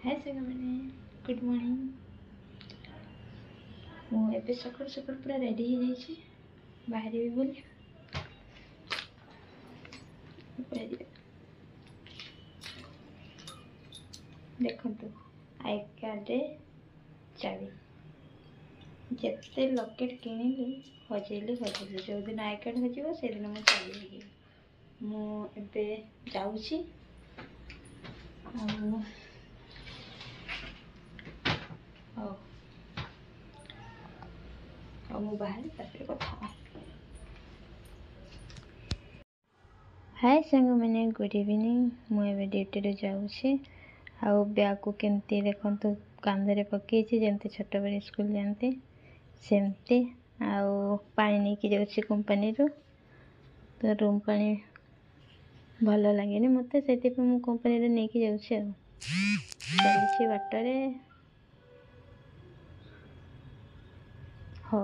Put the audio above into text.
हाय साଙ୍ଗमाने good morning. मुझे सकाल सकाल पूरा रेडी हो जाइए बाहर बोली देखु आई कार्ड चाबी जिते लकेट किणिली हजेली जो दिन आई कार्ड हो से दिन मुझे चाबी लगे मुझे जाऊँगी बाहर कथा। हाय सांग मैंने गुड इवनिंग। मुझे ड्यूटी रे जाऊँगी आउ बैग को केमती देखु कांधे पकई जमती छोट बड़े स्कूल जाती सेमती आउ पानी नहीं कि जाऊँगी कंपनी रो तो रूम पानी भल लगे मत से कंपनी रे नहीं कि जाऊँगी चली बाटर हो।